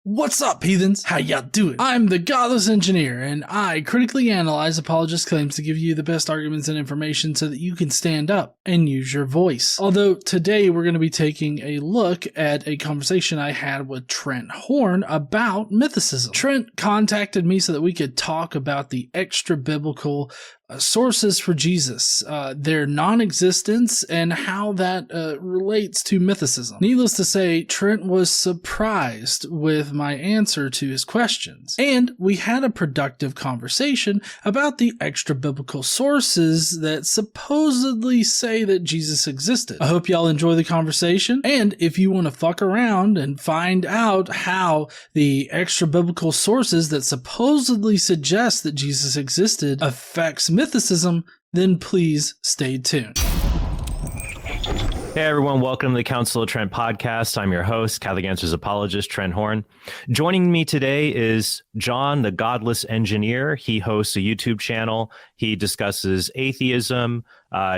What's up, heathens? How y'all doing? I'm the Godless engineer, and I critically analyze apologist claims to give you the best arguments and information so that you can stand up and use your voice. Although today we're going to be taking a look at a conversation I had with Trent Horn about mythicism. Trent contacted me so that we could talk about the extra-biblical sources for Jesus, their non-existence, and how that relates to mythicism. Needless to say, Trent was surprised with my answer to his questions, and we had a productive conversation about the extra-biblical sources that supposedly say that Jesus existed. I hope y'all enjoy the conversation, and if you want to fuck around and find out how the extra-biblical sources that supposedly suggest that Jesus existed affects mythicism, then please stay tuned. Hey everyone, welcome to the Council of Trent podcast. I'm your host, Catholic Answers apologist, Trent Horn. Joining me today is John, the Godless engineer. He hosts a YouTube channel. He discusses atheism.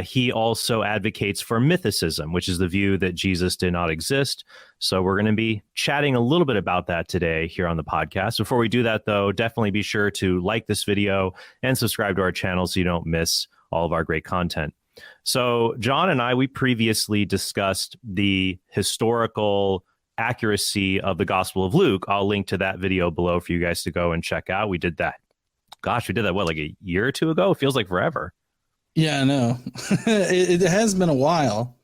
He also advocates for mythicism, which is the view that Jesus did not exist. So we're going to be chatting a little bit about that today here on the podcast. Before we do that, though, definitely be sure to like this video and subscribe to our channel so you don't miss all of our great content. So John and I, we previously discussed the historical accuracy of the Gospel of Luke. I'll link to that video below for you guys to go and check out. We did that. Gosh, we did that, what, like a year or two ago? It feels like forever. Yeah, I know. it has been a while.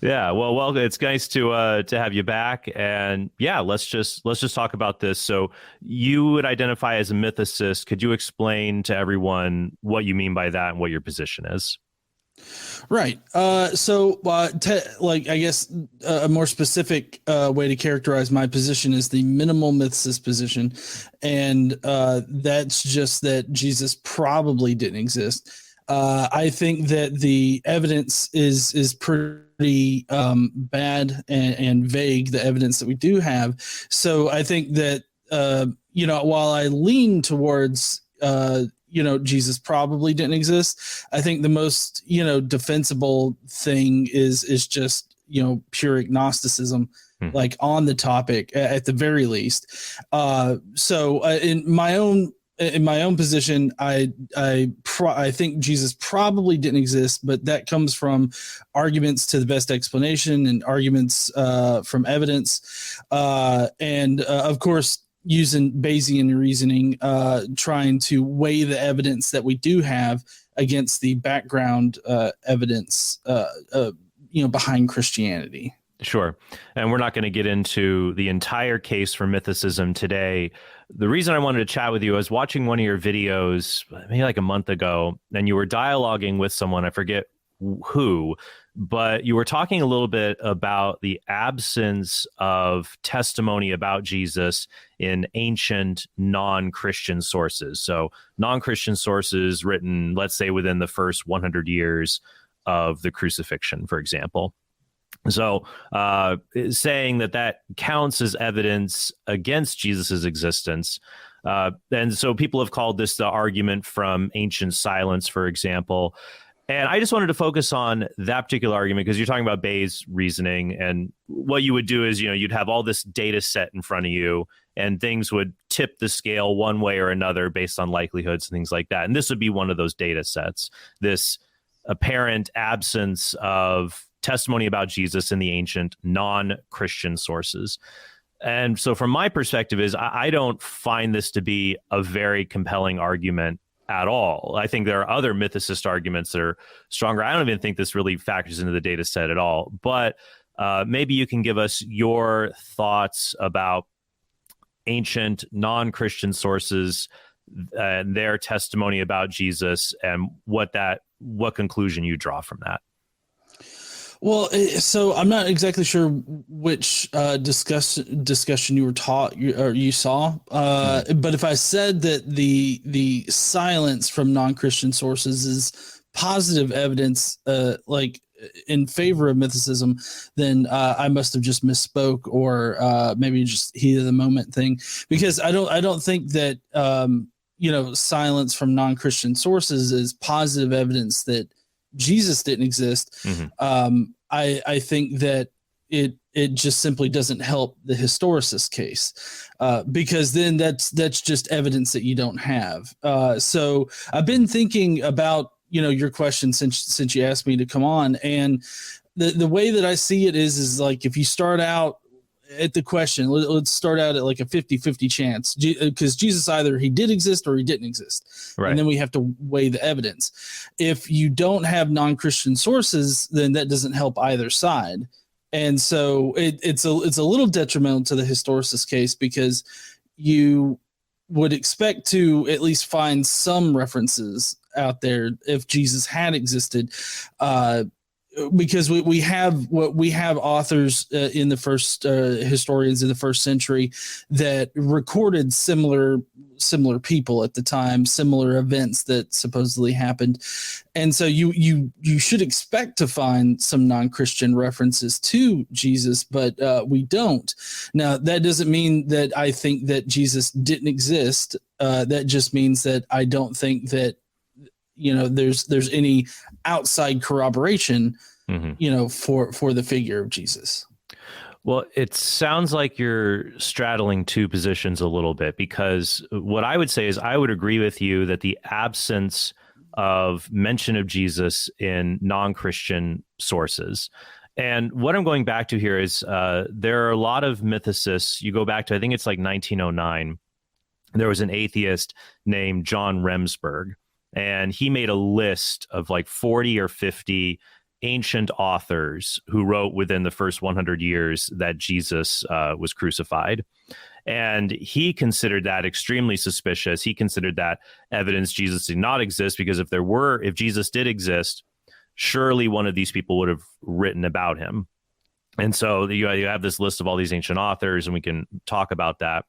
Yeah, well, it's nice to have you back, and yeah, let's just talk about this. So you would identify as a mythicist. Could you explain to everyone what you mean by that and what your position is? Right. I guess a more specific way to characterize my position is the minimal mythicist position, and that's just that Jesus probably didn't exist. I think that the evidence is pretty bad and vague, the evidence that we do have. So I think that, while I lean towards, Jesus probably didn't exist, I think the most, defensible thing is just, pure agnosticism, like on the topic at the very least. In my own position, I think Jesus probably didn't exist, but that comes from arguments to the best explanation and arguments from evidence, and of course using Bayesian reasoning, trying to weigh the evidence that we do have against the background evidence, behind Christianity. Sure. And we're not going to get into the entire case for mythicism today. The reason I wanted to chat with you, I was watching one of your videos maybe like a month ago, and you were dialoguing with someone, I forget who, but you were talking a little bit about the absence of testimony about Jesus in ancient non-Christian sources. So non-Christian sources written, let's say, within the first 100 years of the crucifixion, for example. So saying that counts as evidence against Jesus's existence. And so people have called this the argument from ancient silence, for example. And I just wanted to focus on that particular argument because you're talking about Bayes' reasoning. And what you would do is, you'd have all this data set in front of you and things would tip the scale one way or another based on likelihoods and things like that. And this would be one of those data sets, this apparent absence of testimony about Jesus in the ancient non-Christian sources. And so from my perspective is I don't find this to be a very compelling argument at all. I think there are other mythicist arguments that are stronger. I don't even think this really factors into the data set at all. But maybe you can give us your thoughts about ancient non-Christian sources and their testimony about Jesus and what conclusion you draw from that. Well, so I'm not exactly sure which discussion you were taught or you saw, but if I said that the silence from non-Christian sources is positive evidence, like in favor of mythicism, then I must have just misspoke, or maybe just heat of the moment thing, because I don't think that silence from non-Christian sources is positive evidence that Jesus didn't exist. I think that it it just simply doesn't help the historicist case, because then that's just evidence that you don't have. So I've been thinking about, your question since you asked me to come on, and the way that I see it is like, if you start out at the question, let's start out at like a 50-50 chance, because Jesus, either he did exist or he didn't exist. Right. And then we have to weigh the evidence. If you don't have non-Christian sources, then that doesn't help either side. And so it's a little detrimental to the historicist case, because you would expect to at least find some references out there if Jesus had existed, because we have authors in the first historians in the first century that recorded similar people at the time, similar events that supposedly happened, and so you should expect to find some non-Christian references to Jesus, but we don't. Now, that doesn't mean that I think that Jesus didn't exist. That just means that I don't think that there's any outside corroboration, for the figure of Jesus. Well, it sounds like you're straddling two positions a little bit, because what I would say is I would agree with you that the absence of mention of Jesus in non-Christian sources. And what I'm going back to here is there are a lot of mythicists. You go back to, I think it's like 1909. There was an atheist named John Remsburg, and he made a list of like 40 or 50 ancient authors who wrote within the first 100 years that Jesus was crucified. And he considered that extremely suspicious. He considered that evidence Jesus did not exist, because if Jesus did exist, surely one of these people would have written about him. And so you have this list of all these ancient authors, and we can talk about that.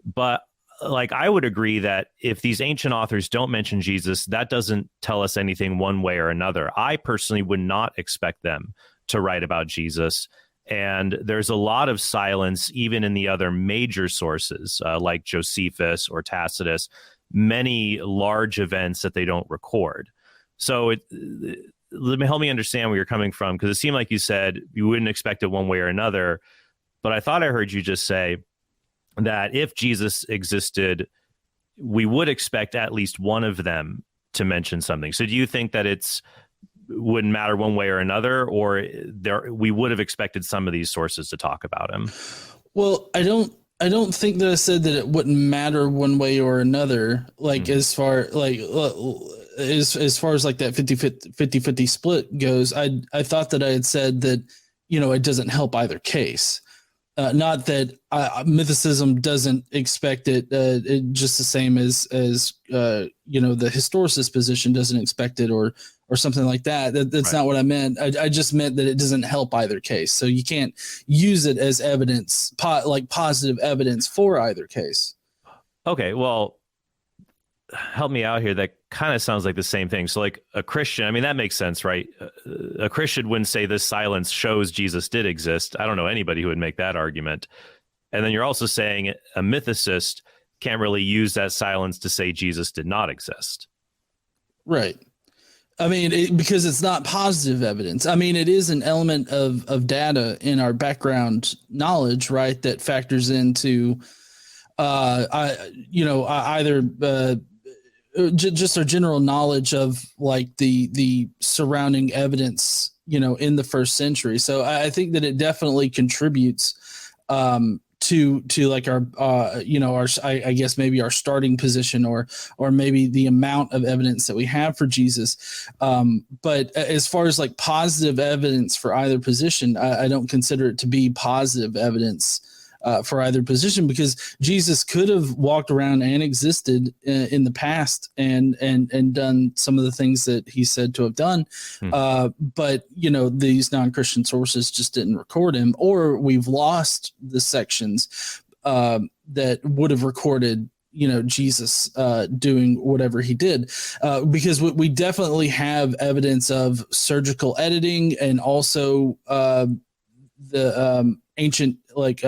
But like, I would agree that if these ancient authors don't mention Jesus, that doesn't tell us anything one way or another. I personally would not expect them to write about Jesus. And there's a lot of silence, even in the other major sources, like Josephus or Tacitus, many large events that they don't record. So help me understand where you're coming from, because it seemed like you said you wouldn't expect it one way or another. But I thought I heard you just say that if Jesus existed, we would expect at least one of them to mention something. So do you think that wouldn't matter one way or another, or we would have expected some of these sources to talk about him? Well, I don't think that I said that it wouldn't matter one way or another. Like, as far as like that 50-50 split goes, I thought that I had said that, it doesn't help either case. Not that mythicism doesn't expect it, just the same as the historicist position doesn't expect it, or something like that. That's right. Not what I meant. I just meant that it doesn't help either case. So you can't use it as evidence, like positive evidence for either case. Okay, well, help me out here. That kind of sounds like the same thing. So like a Christian, I mean, that makes sense, right? A Christian wouldn't say this silence shows Jesus did exist. I don't know anybody who would make that argument. And then you're also saying a mythicist can't really use that silence to say Jesus did not exist. Right. I mean, because it's not positive evidence. I mean, it is an element of data in our background knowledge, right? That factors into either just our general knowledge of like the surrounding evidence, in the first century. So I think that it definitely contributes to like our I guess maybe our starting position, or maybe the amount of evidence that we have for Jesus. But as far as like positive evidence for either position, I don't consider it to be positive evidence for either position, because Jesus could have walked around and existed in the past and done some of the things that he said to have done. But, these non-Christian sources just didn't record him, or we've lost the sections that would have recorded Jesus doing whatever he did, because we definitely have evidence of surgical editing, and also the ancient, like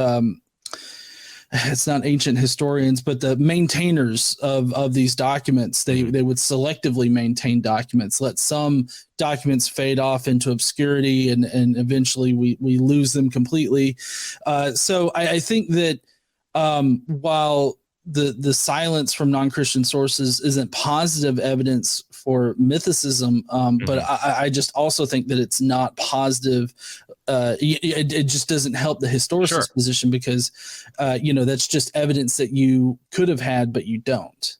it's not ancient historians, but the maintainers of these documents, they would selectively maintain documents, let some documents fade off into obscurity, and eventually we lose them completely. So I think that while the silence from non-Christian sources isn't positive evidence for mythicism, but I just also think that it's not positive. It just doesn't help the historicist position, because that's just evidence that you could have had but you don't.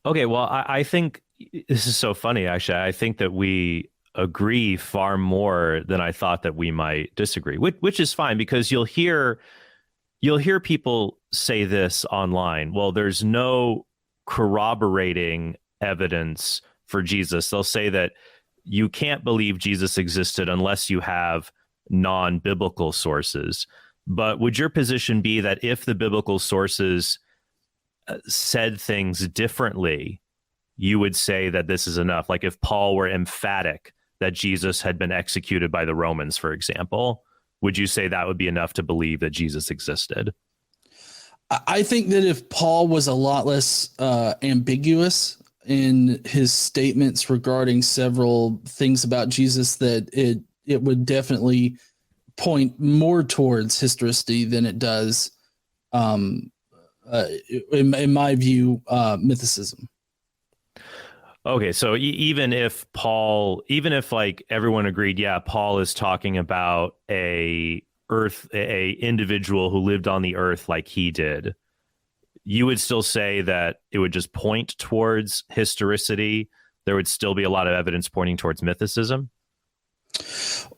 Okay, well, I think this is so funny, actually. I think that we agree far more than I thought that we might disagree, which is fine, because you'll hear people say this online. Well, there's no corroborating evidence for Jesus. They'll say that you can't believe Jesus existed unless you have non-biblical sources. But would your position be that if the biblical sources said things differently, you would say that this is enough? Like if Paul were emphatic that Jesus had been executed by the Romans, for example, would you say that would be enough to believe that Jesus existed? I think that if Paul was a lot less ambiguous in his statements regarding several things about Jesus, that it would definitely point more towards historicity than it does, in my view, mythicism. Okay, so even if like everyone agreed, yeah, Paul is talking about a individual who lived on the earth like he did, you would still say that it would just point towards historicity. There would still be a lot of evidence pointing towards mythicism.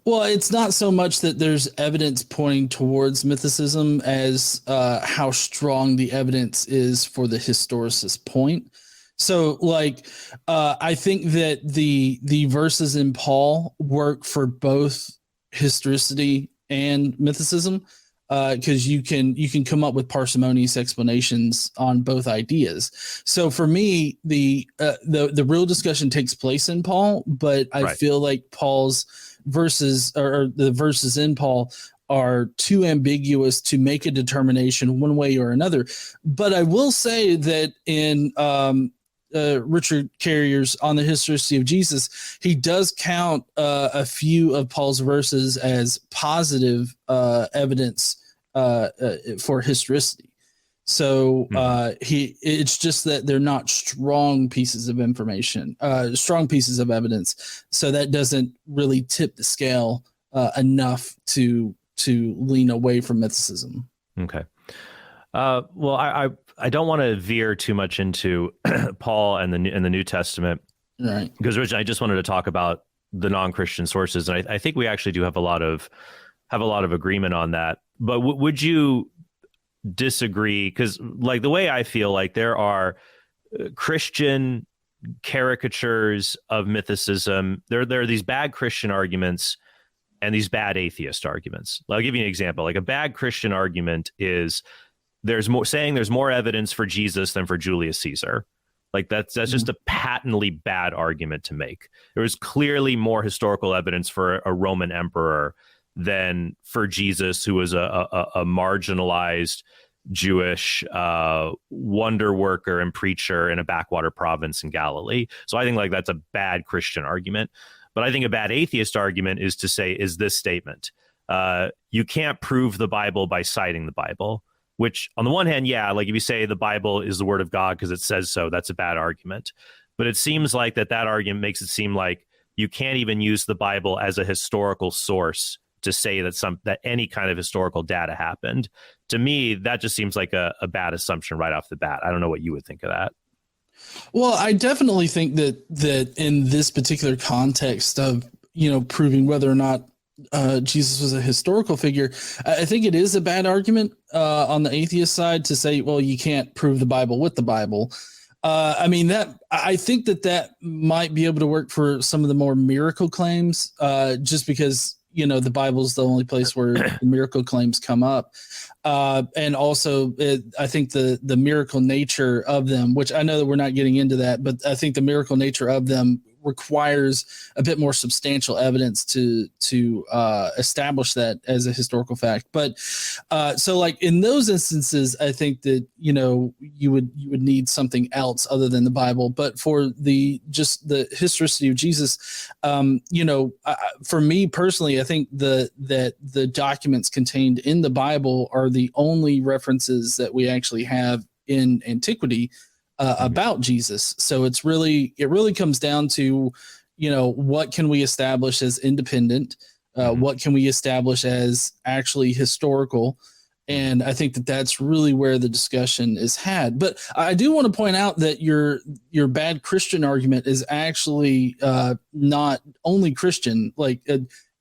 Well, it's not so much that there's evidence pointing towards mythicism as how strong the evidence is for the historicist point. So, like, I think that the verses in Paul work for both historicity and mythicism, because you can come up with parsimonious explanations on both ideas. So, for me, the real discussion takes place in Paul, but I feel like Paul's verses, or the verses in Paul, are too ambiguous to make a determination one way or another. But I will say that in Richard Carrier's On the Historicity of Jesus, he does count a few of Paul's verses as positive evidence for historicity. So it's just that they're not strong pieces of information, strong pieces of evidence. So that doesn't really tip the scale enough to lean away from mythicism. Okay. Well, I don't want to veer too much into Paul and the New Testament, right? Because originally I just wanted to talk about the non-Christian sources, and I think we actually do have a lot of agreement on that. But would you disagree? Because like the way I feel like there are Christian caricatures of mythicism. There are these bad Christian arguments and these bad atheist arguments. I'll give you an example. Like a bad Christian argument is there's more evidence for Jesus than for Julius Caesar. Like that's just a patently bad argument to make. There was clearly more historical evidence for a Roman emperor than for Jesus, who was a marginalized Jewish wonder worker and preacher in a backwater province in Galilee. So I think like that's a bad Christian argument. But I think a bad atheist argument is to say, is this statement, you can't prove the Bible by citing the Bible. Which on the one hand, yeah, like if you say the Bible is the word of God because it says so, that's a bad argument. But it seems like that argument makes it seem like you can't even use the Bible as a historical source to say that any kind of historical data happened. To me, that just seems like a bad assumption right off the bat. I don't know what you would think of that. Well, I definitely think that in this particular context of, proving whether or not Jesus was a historical figure, I think it is a bad argument on the atheist side to say, well, you can't prove the Bible with the Bible. I think that might be able to work for some of the more miracle claims, just because, the Bible is the only place where the miracle claims come up. And also, I think the miracle nature of them, which I know that we're not getting into that, but I think the miracle nature of them requires a bit more substantial evidence to establish that as a historical fact. But so like in those instances, I think that you would need something else other than the Bible. But for the historicity of Jesus, for me personally, I think that the documents contained in the Bible are the only references that we actually have in antiquity about Jesus. So it really comes down to, what can we establish as independent? What can we establish as actually historical? And I think that that's really where the discussion is had. But I do want to point out that your bad Christian argument is actually not only Christian, like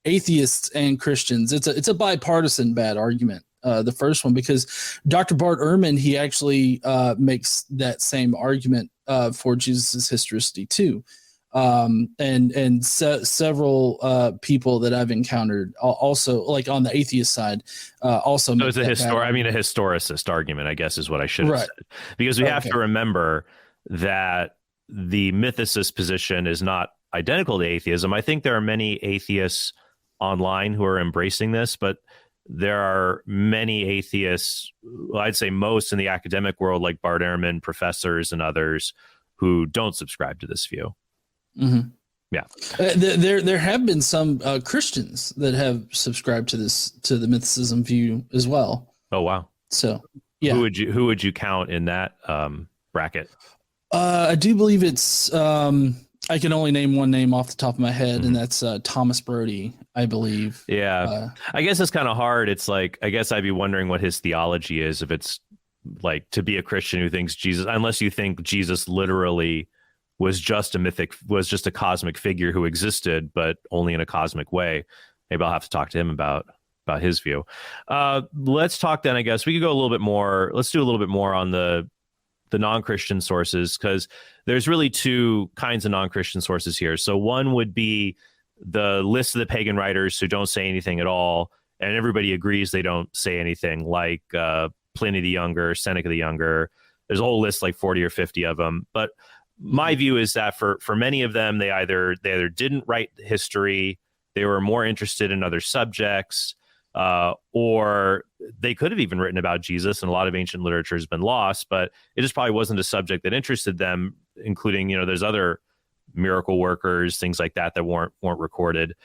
atheists and Christians. It's a bipartisan bad argument. The first one, because Dr. Bart Ehrman, he actually makes that same argument for Jesus's historicity too. Several people that I've encountered also, like on the atheist side, also. So it's a historicist argument, I guess, is what I should have said, because we have to remember that the mythicist position is not identical to atheism. I think there are many atheists online who are embracing this, but there are many atheists, I'd say most in the academic world, like Bart Ehrman, professors and others, who don't subscribe to this view. Mm-hmm. Yeah. There have been some Christians that have subscribed to the mythicism view as well. Oh, wow. So, yeah. Who would you count in that bracket? I do believe it's I can only name one name off the top of my head, and that's Thomas Brody, I believe. Yeah. I guess it's kind of hard. It's like, I guess I'd be wondering what his theology is, if it's like to be a Christian who thinks Jesus, unless you think Jesus literally was just a cosmic figure who existed, but only in a cosmic way. Maybe I'll have to talk to him about his view. Let's talk then, I guess we could go a little bit more. Let's do a little bit more on the non-Christian sources, because there's really two kinds of non-Christian sources here. So one would be the list of the pagan writers who don't say anything at all, and everybody agrees they don't say anything, like Pliny the Younger, Seneca the Younger. There's a whole list, like 40 or 50 of them. But my view is that for many of them, they either didn't write history, they were more interested in other subjects, or they could have even written about Jesus, and a lot of ancient literature has been lost, but it just probably wasn't a subject that interested them, including, there's other miracle workers, things like that weren't recorded.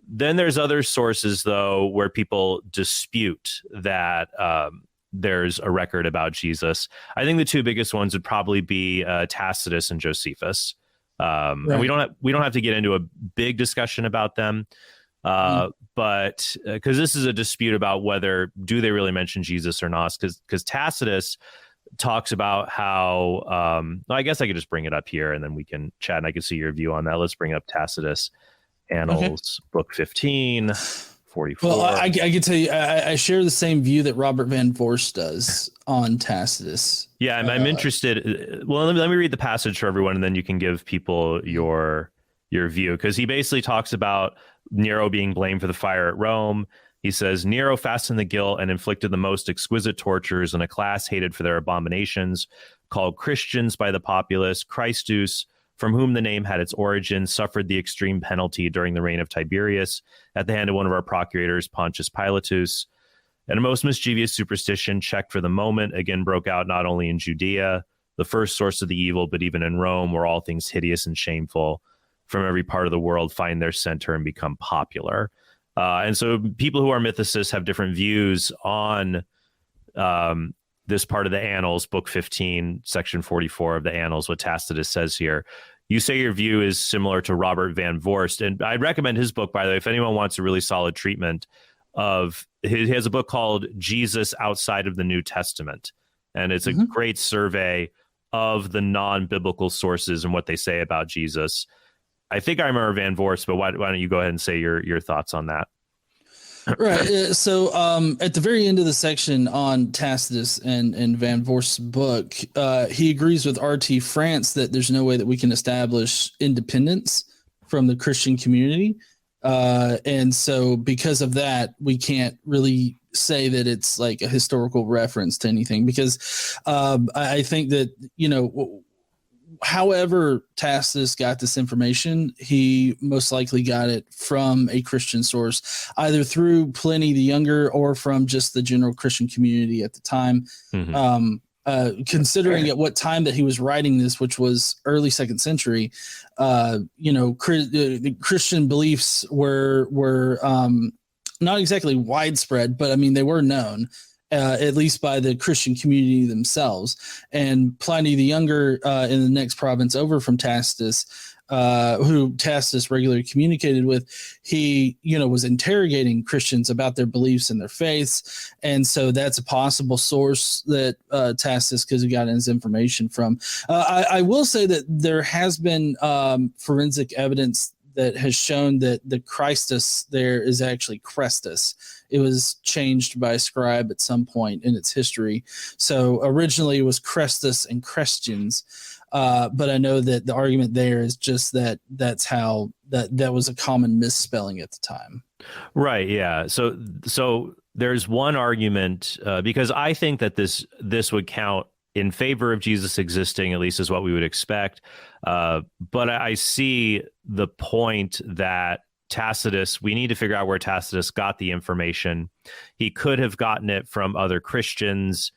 Then there's other sources, though, where people dispute that there's a record about Jesus. I think the two biggest ones would probably be Tacitus and Josephus. And we don't have to get into a big discussion about them. But because this is a dispute about whether do they really mention Jesus or not, because Tacitus talks about how I guess I could just bring it up here and then we can chat and I can see your view on that. Let's bring up Tacitus Annals, book 15, 44. Well, I can tell you, I share the same view that Robert Van Voorst does on Tacitus. Yeah, I'm interested. Well, let me read the passage for everyone, and then you can give people your view, because he basically talks about Nero being blamed for the fire at Rome. He says, Nero fastened the guilt and inflicted the most exquisite tortures on a class hated for their abominations, called Christians by the populace. Christus, from whom the name had its origin, suffered the extreme penalty during the reign of Tiberius at the hand of one of our procurators, Pontius Pilatus. And a most mischievous superstition, checked for the moment, again broke out not only in Judea, the first source of the evil, but even in Rome, where all things hideous and shameful from every part of the world find their center and become popular. And so people who are mythicists have different views on this part of the Annals, book 15, section 44 of the Annals, what Tacitus says here. You say your view is similar to Robert Van Voorst, and I'd recommend his book, by the way, if anyone wants a really solid treatment of, he has a book called Jesus Outside of the New Testament, and it's a great survey of the non-biblical sources and what they say about Jesus. I think I remember Van Voorst, but why don't you go ahead and say your thoughts on that? Right. So at the very end of the section on Tacitus and Van Voorst's book, he agrees with R.T. France that there's no way that we can establish independence from the Christian community. And so because of that, we can't really say that it's like a historical reference to anything, because I think that, however Tacitus got this information, he most likely got it from a Christian source, either through Pliny the Younger or from just the general Christian community at the time. Considering at what time that he was writing this, which was early 2nd century, the Christian beliefs were not exactly widespread, but I mean, they were known. At least by the Christian community themselves. And Pliny the Younger in the next province over from Tacitus, who Tacitus regularly communicated with, he, was interrogating Christians about their beliefs and their faiths. And so that's a possible source that Tacitus could have gotten his information from. I will say that there has been forensic evidence that has shown that the Christus there is actually Crestus. It was changed by a scribe at some point in its history. So originally it was Crestus and Christians. But I know that the argument there is just that how that was a common misspelling at the time. Right. Yeah. So there's one argument because I think that this would count in favor of Jesus existing, at least is what we would expect. But I see the point that Tacitus, we need to figure out where Tacitus got the information. He could have gotten it from other Christians.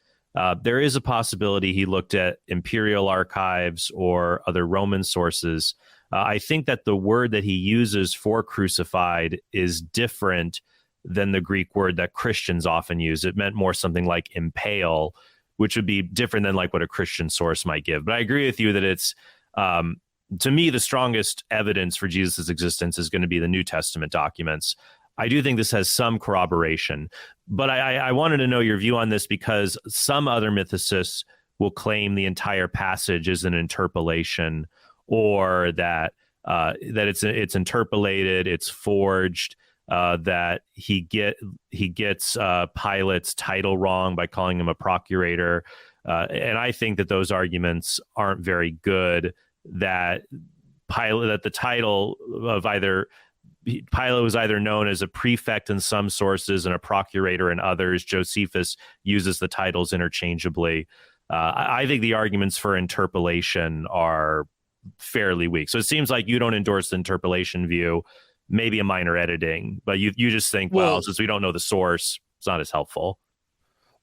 There is a possibility he looked at imperial archives or other Roman sources. I think that the word that he uses for crucified is different than the Greek word that Christians often use. It meant more something like impale, which would be different than like what a Christian source might give. But I agree with you that it's, to me, the strongest evidence for Jesus' existence is going to be the New Testament documents. I do think this has some corroboration, but I wanted to know your view on this because some other mythicists will claim the entire passage is an interpolation, or that it's interpolated, it's forged, that he gets Pilate's title wrong by calling him a procurator, and I think that those arguments aren't very good. That the title of Pilate was either known as a prefect in some sources and a procurator in others. Josephus uses the titles interchangeably. I think the arguments for interpolation are fairly weak. So it seems like you don't endorse the interpolation view, maybe a minor editing, but you just think, well, since we don't know the source, it's not as helpful.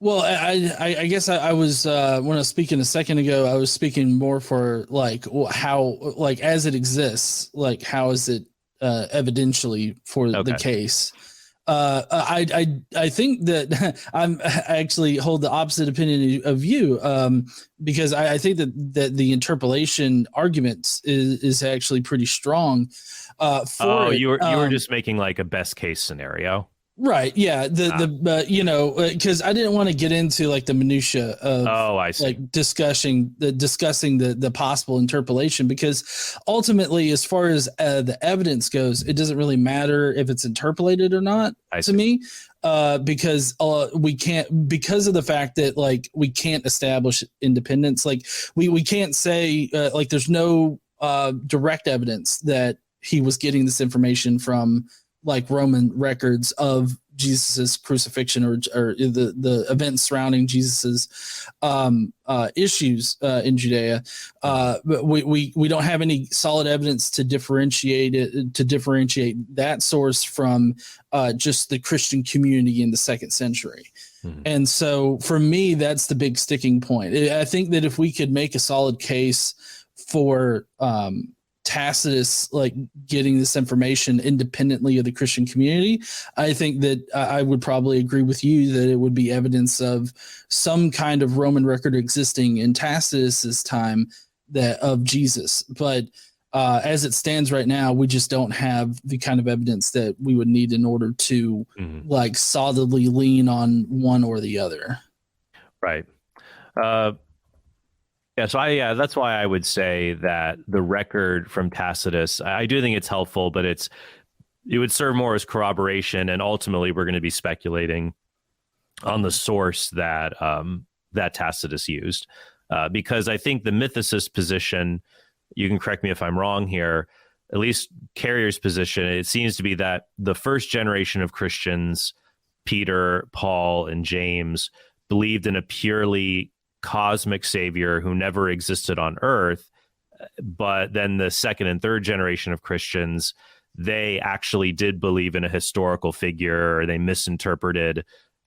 Well, I guess I was when I was speaking a second ago, I was speaking more for like how, like, as it exists, like how is it evidentially for the case. I think that I actually hold the opposite opinion of you, because I think that the interpolation argument is actually pretty strong. You were just making like a best case scenario. Right. Yeah. Because I didn't want to get into like the minutia of like discussing the possible interpolation, because ultimately, as far as the evidence goes, it doesn't really matter if it's interpolated or not to me, because we can't, because of the fact that like we can't establish independence. Like we can't say like there's no direct evidence that he was getting this information from like Roman records of Jesus's crucifixion or the events surrounding Jesus's issues in Judea. But we don't have any solid evidence to differentiate that source from just the Christian community in the 2nd century. Mm-hmm. And so for me, that's the big sticking point. I think that if we could make a solid case for Tacitus like getting this information independently of the Christian community, I think that I would probably agree with you that it would be evidence of some kind of Roman record existing in Tacitus's time that of Jesus. But as it stands right now, we just don't have the kind of evidence that we would need in order to like solidly lean on one or the other. Right. Yeah, that's why I would say that the record from Tacitus, I do think it's helpful, but it would serve more as corroboration, and ultimately we're going to be speculating on the source that Tacitus used, because I think the mythicist position, you can correct me if I'm wrong here, at least Carrier's position, it seems to be that the first generation of Christians, Peter, Paul, and James, believed in a purely cosmic savior who never existed on earth, But then the second and third generation of Christians, they actually did believe in a historical figure, or they misinterpreted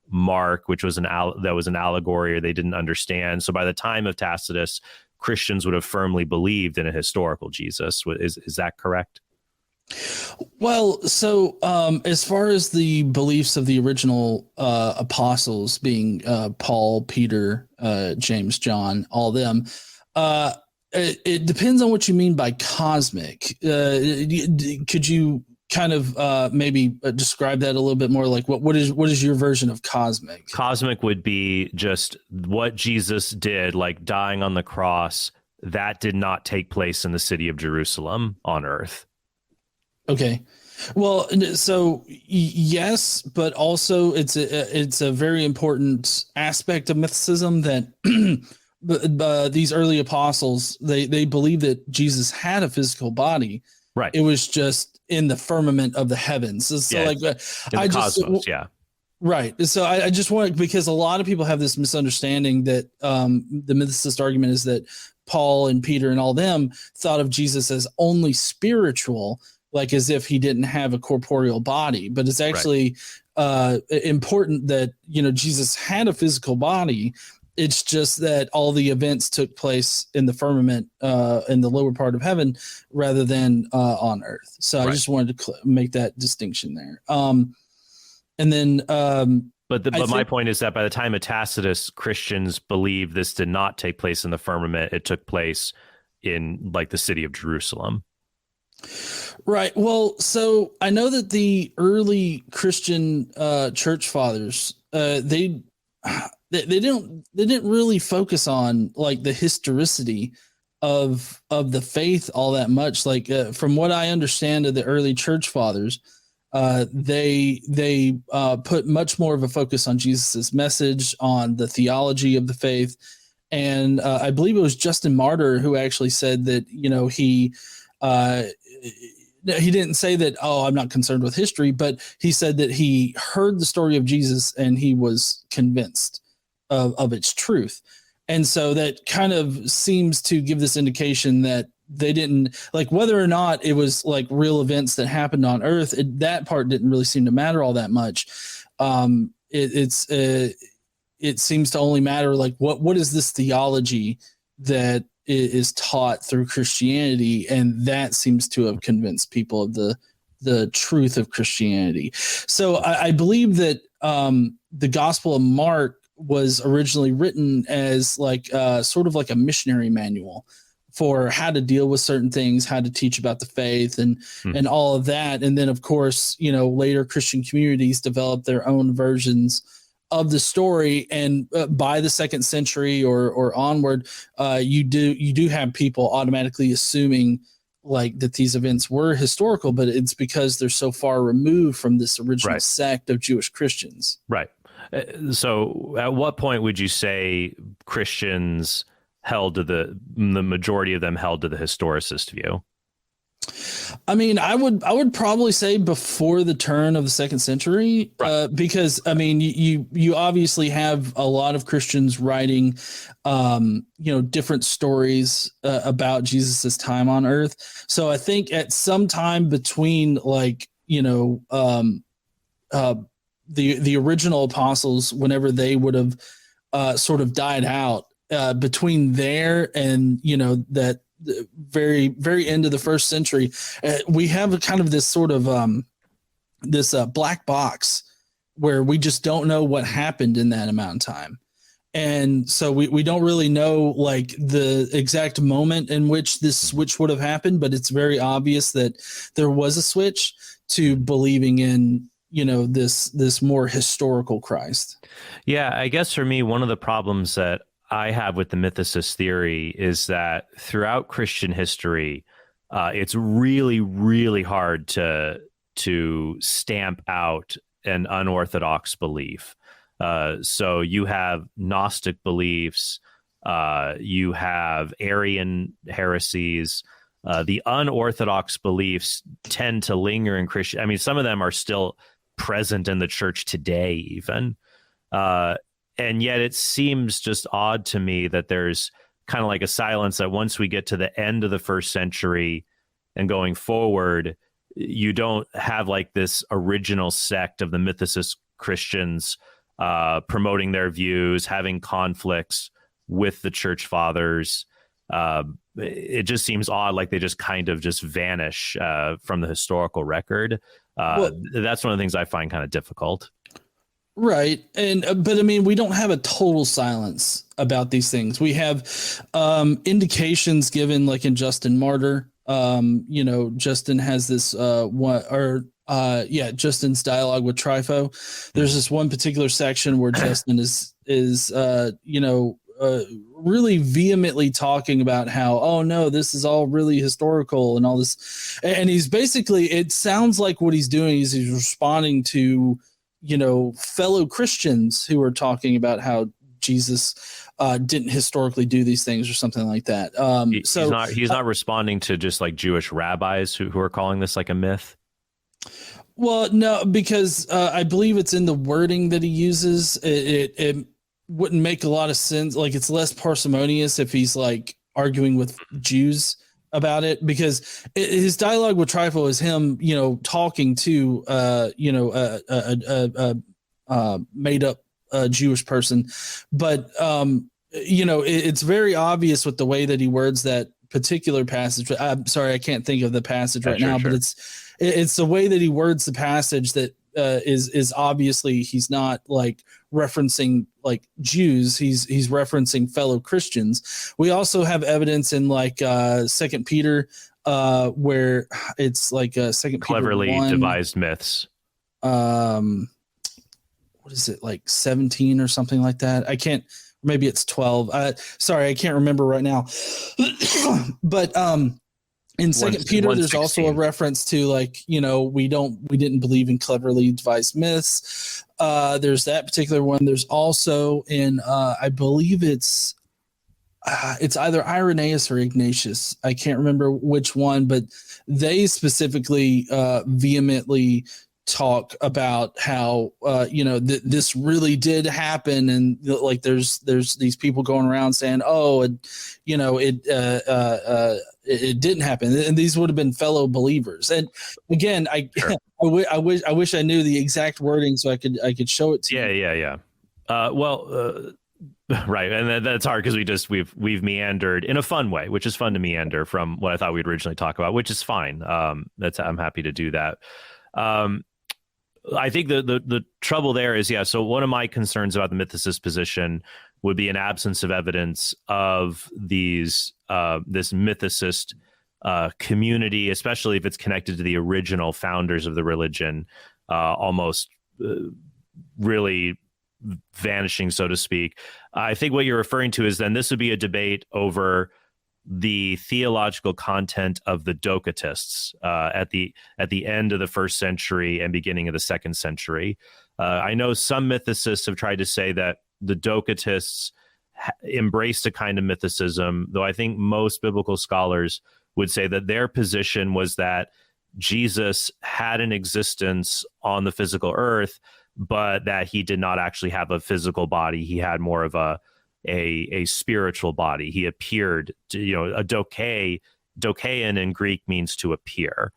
Mark, which was an allegory, or they didn't understand. So by the time of Tacitus, Christians would have firmly believed in a historical Jesus. Is that correct? Well, so as far as the beliefs of the original apostles, being Paul, Peter, James, John, all them, it depends on what you mean by cosmic. Could you kind of maybe describe that a little bit more? Like what is your version of cosmic? Cosmic would be just what Jesus did, like dying on the cross. That did not take place in the city of Jerusalem on earth. Okay. Well, so yes, but also it's a very important aspect of mythicism that these early apostles, they believed that Jesus had a physical body. Right. It was just in the firmament of the heavens. So yeah. like in the cosmos, yeah. Right. So I just want, because a lot of people have this misunderstanding that the mythicist argument is that Paul and Peter and all them thought of Jesus as only spiritual, like as if he didn't have a corporeal body. But it's actually important that, Jesus had a physical body. It's just that all the events took place in the firmament, in the lower part of heaven, rather than on earth. So I just wanted to make that distinction there. And then, but my point is that by the time of Tacitus, Christians believed this did not take place in the firmament. It took place in like the city of Jerusalem. Right. Well, so I know that the early Christian church fathers, they didn't really focus on like the historicity of the faith all that much. Like from what I understand of the early church fathers, they put much more of a focus on Jesus's message, on the theology of the faith. And I believe it was Justin Martyr who actually said that, he didn't say that, I'm not concerned with history, but he said that he heard the story of Jesus and he was convinced of its truth. And so that kind of seems to give this indication that they didn't, like, whether or not it was like real events that happened on earth, that part didn't really seem to matter all that much. It seems to only matter like what is this theology that is taught through Christianity, and that seems to have convinced people of the truth of Christianity. So I believe that the Gospel of Mark was originally written as like sort of like a missionary manual for how to deal with certain things, how to teach about the faith and all of that. And then of course, later Christian communities developed their own versions of the story. And by the second century or onward, you do have people automatically assuming like that these events were historical, but it's because they're so far removed from this original sect of Jewish Christians. Right. So at what point would you say Christians held to the majority of them held to the historicist view? I mean, I would probably say before the turn of the second century, because I mean, you obviously have a lot of Christians writing, different stories about Jesus's time on earth. So I think at some time between like, the original apostles, whenever they would have sort of died out, between there and that the very, very end of the first century, we have a kind of this sort of this black box where we just don't know what happened in that amount of time. And so we don't really know like the exact moment in which this switch would have happened, but it's very obvious that there was a switch to believing in, this more historical Christ. Yeah, I guess for me, one of the problems that I have with the mythicist theory is that throughout Christian history, it's really, really hard to stamp out an unorthodox belief. So you have Gnostic beliefs, you have Arian heresies. The unorthodox beliefs tend to linger in Christian. I mean, some of them are still present in the church today, even. And yet it seems just odd to me that there's kind of like a silence that once we get to the end of the first century and going forward, you don't have like this original sect of the mythicist Christians promoting their views, having conflicts with the church fathers. It just seems odd, like they just kind of just vanish from the historical record. That's one of the things I find kind of difficult. Right. And but I mean, we don't have a total silence about these things. We have indications given, like in Justin Martyr. Justin has this Justin's dialogue with Trypho. There's this one particular section where Justin is really vehemently talking about how, oh no, this is all really historical and all this. And he's basically, it sounds like what he's doing is he's responding to, fellow Christians who are talking about how Jesus didn't historically do these things or something like that. He's not responding to just like Jewish rabbis who are calling this like a myth. Well, no, because I believe it's in the wording that he uses. It wouldn't make a lot of sense. Like, it's less parsimonious if he's like arguing with Jews about it, because his dialogue with Trypho is him, talking to made up Jewish person, but it's very obvious with the way that he words that particular passage. I'm sorry, I can't think of the passage right now, but it's the way that he words the passage that is obviously he's not like referencing like Jews. He's referencing fellow Christians. We also have evidence in like Second Peter, where it's like Second cleverly Peter 1, devised myths. What is it, like 17 or something like that? I can't. Maybe it's 12. Sorry, I can't remember right now. But in Second Peter, there's also a reference to like, we didn't believe in cleverly devised myths. There's that particular one. There's also in I believe it's either Irenaeus or Ignatius. I can't remember which one, but they specifically vehemently talk about how this really did happen, and like there's these people going around saying, oh, it didn't happen, and these would have been fellow believers. And again, I wish I knew the exact wording so I could show it to you. Yeah. Right, and that's hard because we've meandered in a fun way, which is fun to meander from what I thought we'd originally talk about, which is fine. I'm happy to do that. I think the trouble there is, so one of my concerns about the mythicist position would be an absence of evidence of this mythicist community, especially if it's connected to the original founders of the religion, almost really vanishing, so to speak. I think what you're referring to is then this would be a debate over the theological content of the Docetists at the end of the first century and beginning of the second century. I know some mythicists have tried to say that the Docetists embraced a kind of mythicism, though I think most biblical scholars would say that their position was that Jesus had an existence on the physical earth, but that he did not actually have a physical body. He had more of a spiritual body. He appeared to, a dokeion in Greek means to appear.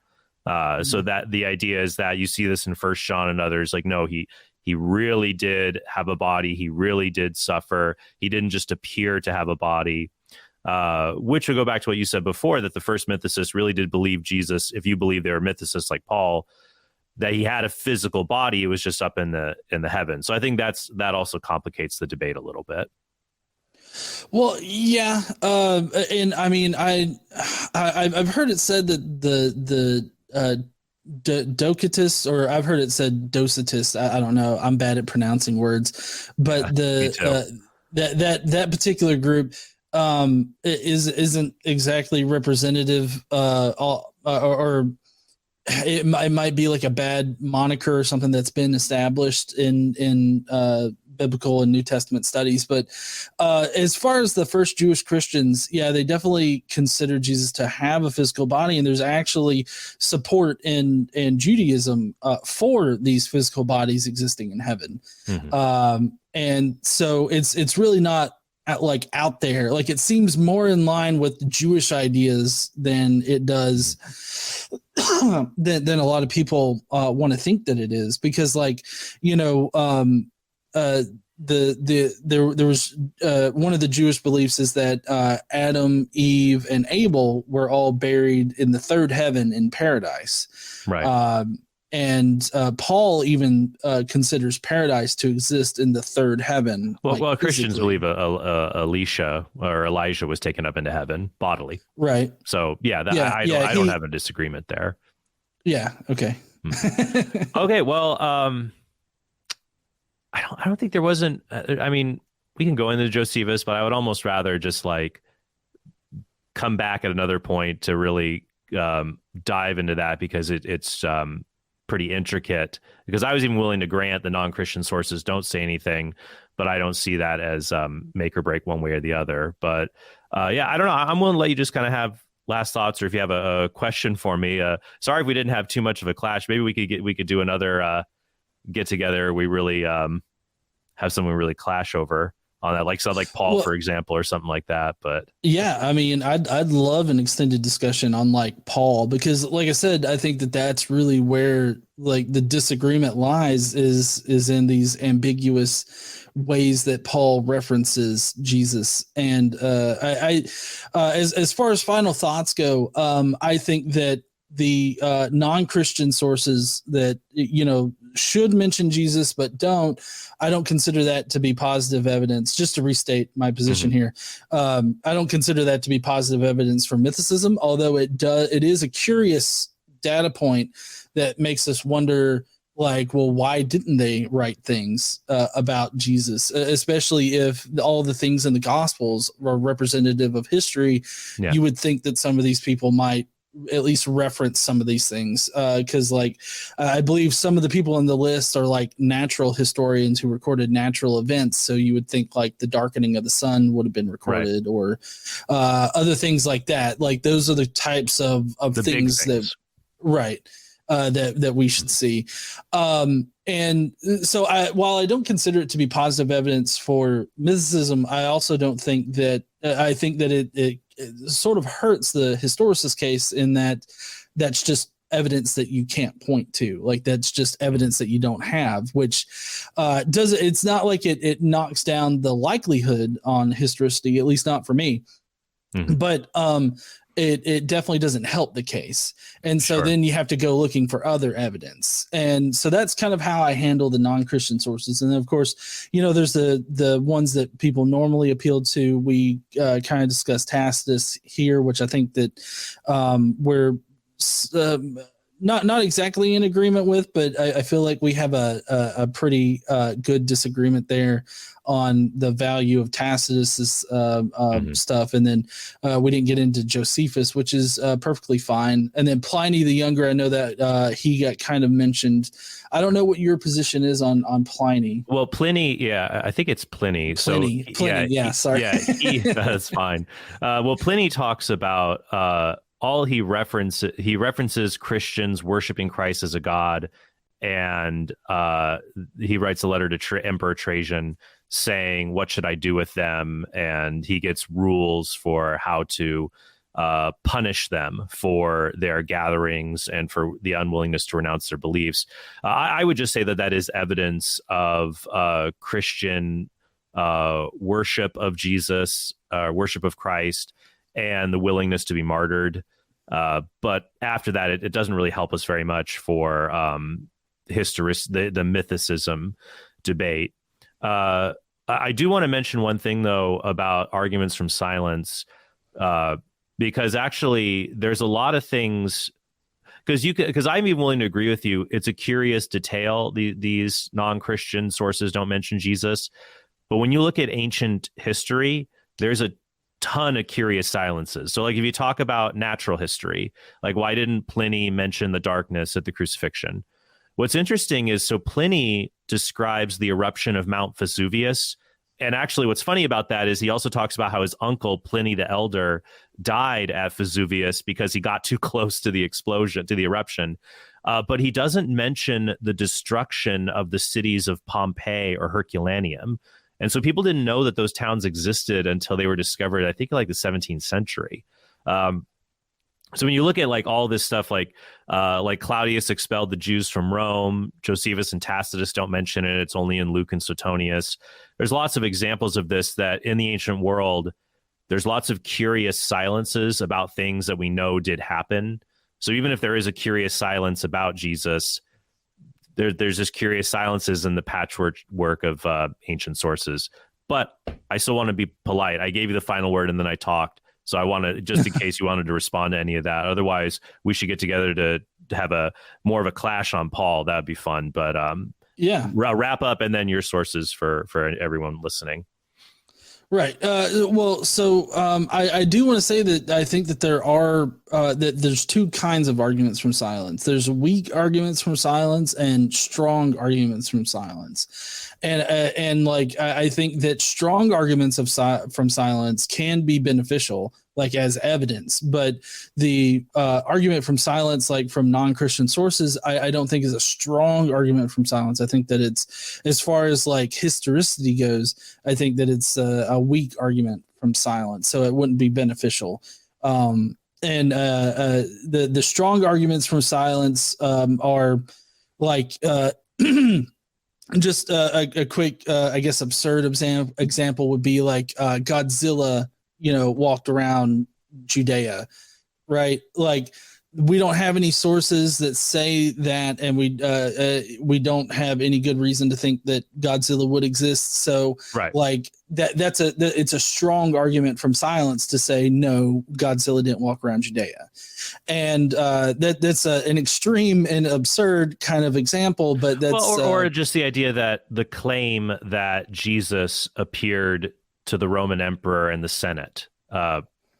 So that the idea is that you see this in First John and others, like, no, he really did have a body. He really did suffer. He didn't just appear to have a body, which would go back to what you said before, that the first mythicists really did believe Jesus. If you believe they were mythicists like Paul, that he had a physical body, it was just up in the heavens. So I think that also complicates the debate a little bit. Well, yeah, and I mean, I've heard it said that the Docetists, or I've heard it said Docetists. I don't know. I'm bad at pronouncing words, but that particular group isn't exactly representative, or it might be like a bad moniker or something that's been established in biblical and New Testament studies. But as far as the first Jewish Christians, they definitely consider Jesus to have a physical body, and there's actually support in Judaism for these physical bodies existing in heaven. Mm-hmm. And so it's really not like out there. Like it seems more in line with Jewish ideas than it does than a lot of people want to think that it is, because like, you know, there was one of the Jewish beliefs is that Adam, Eve, and Abel were all buried in the third heaven in paradise. Right. And Paul even considers paradise to exist in the third heaven. Well, Christians believe Elijah was taken up into heaven bodily. Right. So yeah, I don't have a disagreement there. Yeah. Okay. Okay. Well, I don't think there wasn't. I mean, we can go into Josephus, but I would almost rather just like come back at another point to really dive into that, because it's pretty intricate. Because I was even willing to grant the non-Christian sources don't say anything, but I don't see that as make or break one way or the other. But yeah, I don't know. I'm willing to let you just kind of have last thoughts, or if you have a question for me. Sorry if we didn't have too much of a clash. Maybe we could do another get together. We really have someone really clash over on that, like Paul, for example, or something like that. But yeah, I mean, I'd love an extended discussion on like Paul, because like I said, I think that that's really where like the disagreement lies is in these ambiguous ways that Paul references Jesus. And as far as final thoughts go, I think that the non-Christian sources that, you know, should mention Jesus but don't, I don't consider that to be positive evidence. Just to restate my position here, I don't consider that to be positive evidence for mythicism, although it is a curious data point that makes us wonder, like, well, why didn't they write things about Jesus, especially if all the things in the Gospels are representative of history? Yeah. You would think that some of these people might at least reference some of these things, because like I believe some of the people on the list are like natural historians who recorded natural events, so you would think like the darkening of the sun would have been recorded, right, or other things like that. Like those are the types of things that, right, that we should see. And so while I don't consider it to be positive evidence for mythicism, I also don't think that I think that it sort of hurts the historicist case, in that that's just evidence that you can't point to. Like that's just evidence that you don't have, which it's not like it knocks down the likelihood on historicity, at least not for me. But it definitely doesn't help the case. And so then you have to go looking for other evidence. And so that's kind of how I handle the non-Christian sources. And then of course, you know, there's the ones that people normally appeal to. We kind of discussed Tacitus here, which I think that we're not exactly in agreement with, but I feel like we have a pretty good disagreement there on the value of Tacitus's stuff. And then we didn't get into Josephus, which is perfectly fine. And then Pliny the Younger, I know that he got kind of mentioned. I don't know what your position is on Pliny. Well, Pliny, yeah, I think it's Pliny. Pliny, sorry. Yeah, that's fine. Well, Pliny talks about he references Christians worshiping Christ as a god, and he writes a letter to Emperor Trajan saying, what should I do with them? And he gets rules for how to punish them for their gatherings and for the unwillingness to renounce their beliefs. I would just say that is evidence of Christian worship of Jesus, worship of Christ, and the willingness to be martyred. But after that, it doesn't really help us very much for the mythicism debate. I do want to mention one thing, though, about arguments from silence, because actually there's a lot of things, because I'm even willing to agree with you. It's a curious detail. These non-Christian sources don't mention Jesus. But when you look at ancient history, there's a ton of curious silences. So like if you talk about natural history, like why didn't Pliny mention the darkness at the crucifixion? What's interesting is, so Pliny describes the eruption of Mount Vesuvius. And actually what's funny about that is he also talks about how his uncle, Pliny the Elder, died at Vesuvius because he got too close to the explosion, to the eruption. But he doesn't mention the destruction of the cities of Pompeii or Herculaneum. And so people didn't know that those towns existed until they were discovered, I think, like the 17th century. So when you look at like all this stuff, like Claudius expelled the Jews from Rome, Josephus and Tacitus don't mention it. It's only in Luke and Suetonius. There's lots of examples of this, that in the ancient world, there's lots of curious silences about things that we know did happen. So even if there is a curious silence about Jesus, there's just curious silences in the patchwork work of ancient sources. But I still want to be polite. I gave you the final word and then I talked. So I want to, just in case you wanted to respond to any of that. Otherwise, we should get together to have a more of a clash on Paul. That'd be fun. But wrap up and then your sources for everyone listening. Right. I do want to say that I think that there are there's two kinds of arguments from silence. There's weak arguments from silence and strong arguments from silence. And I think that strong arguments from silence can be beneficial, like as evidence, but the argument from silence, like from non-Christian sources, I don't think is a strong argument from silence. I think that it's, as far as like historicity goes, I think that it's a weak argument from silence, so it wouldn't be beneficial. The strong arguments from silence are like just a quick, I guess, absurd example would be like Godzilla, walked around Judea, right? Like, we don't have any sources that say that, and we don't have any good reason to think that Godzilla would exist. So, right, like it's a strong argument from silence to say no, Godzilla didn't walk around Judea, and that's an extreme and absurd kind of example. But that's or just the idea that the claim that Jesus appeared to the Roman emperor and the Senate,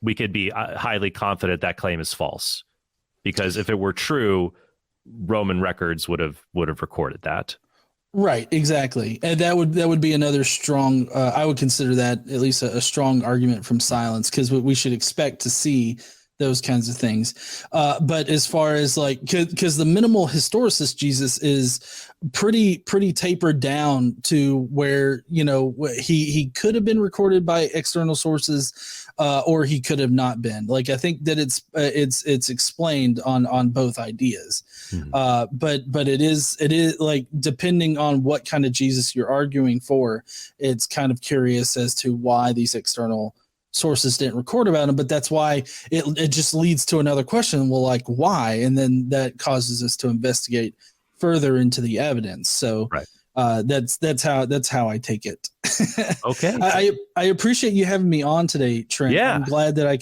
we could be highly confident that claim is false. Because if it were true, Roman records would have recorded that. Right, exactly, and that would be another strong. I would consider that at least a strong argument from silence, because we should expect to see those kinds of things. But as far as like, because the minimal historicist Jesus is pretty tapered down to where he could have been recorded by external sources, or he could have not been. Like, I think that it's explained on both ideas. Mm-hmm. But it is like, depending on what kind of Jesus you're arguing for, it's kind of curious as to why these external sources didn't record about him. But that's why it just leads to another question. Well, like, why? And then that causes us to investigate further into the evidence. So right. That's how I take it. Okay. I appreciate you having me on today, Trent. Yeah. I'm glad that I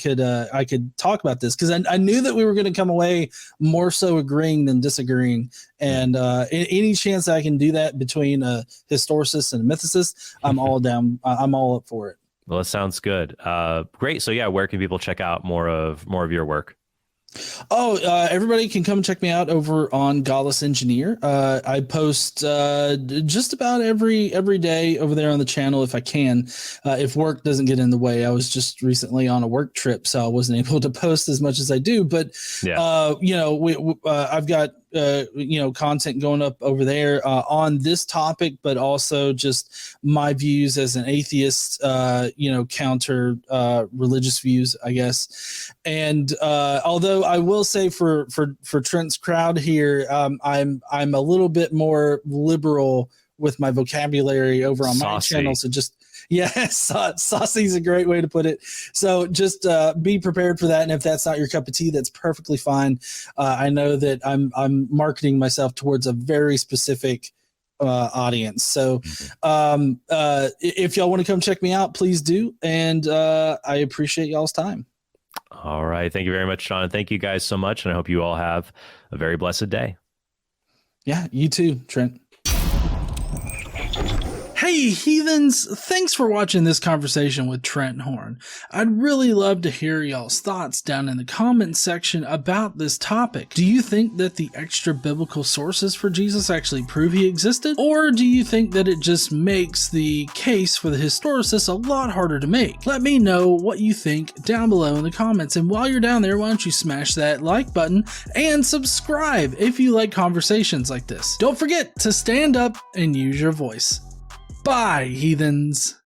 could talk about this, because I knew that we were going to come away more so agreeing than disagreeing. And any chance I can do that between a historicist and a mythicist, I'm all down. I'm all up for it. Well, it sounds good. Great. So yeah, where can people check out more of your work? Everybody can come check me out over on Godless Engineer. I post just about every day over there on the channel if I can, if work doesn't get in the way. I was just recently on a work trip, so I wasn't able to post as much as I do. But I've got content going up over there on this topic, but also just my views as an atheist, counter religious views, I guess. And although I will say for Trent's crowd here, I'm a little bit more liberal with my vocabulary over on my channel. So just saucy is a great way to put it. So just be prepared for that. And if that's not your cup of tea, that's perfectly fine. I know that I'm marketing myself towards a very specific audience. So if y'all want to come check me out, please do. And I appreciate y'all's time. All right. Thank you very much, Sean. Thank you guys so much. And I hope you all have a very blessed day. Yeah, you too, Trent. Hey, heathens! Thanks for watching this conversation with Trent Horn. I'd really love to hear y'all's thoughts down in the comments section about this topic. Do you think that the extra biblical sources for Jesus actually prove he existed? Or do you think that it just makes the case for the historicist a lot harder to make? Let me know what you think down below in the comments. And while you're down there, why don't you smash that like button and subscribe if you like conversations like this. Don't forget to stand up and use your voice. Bye, heathens.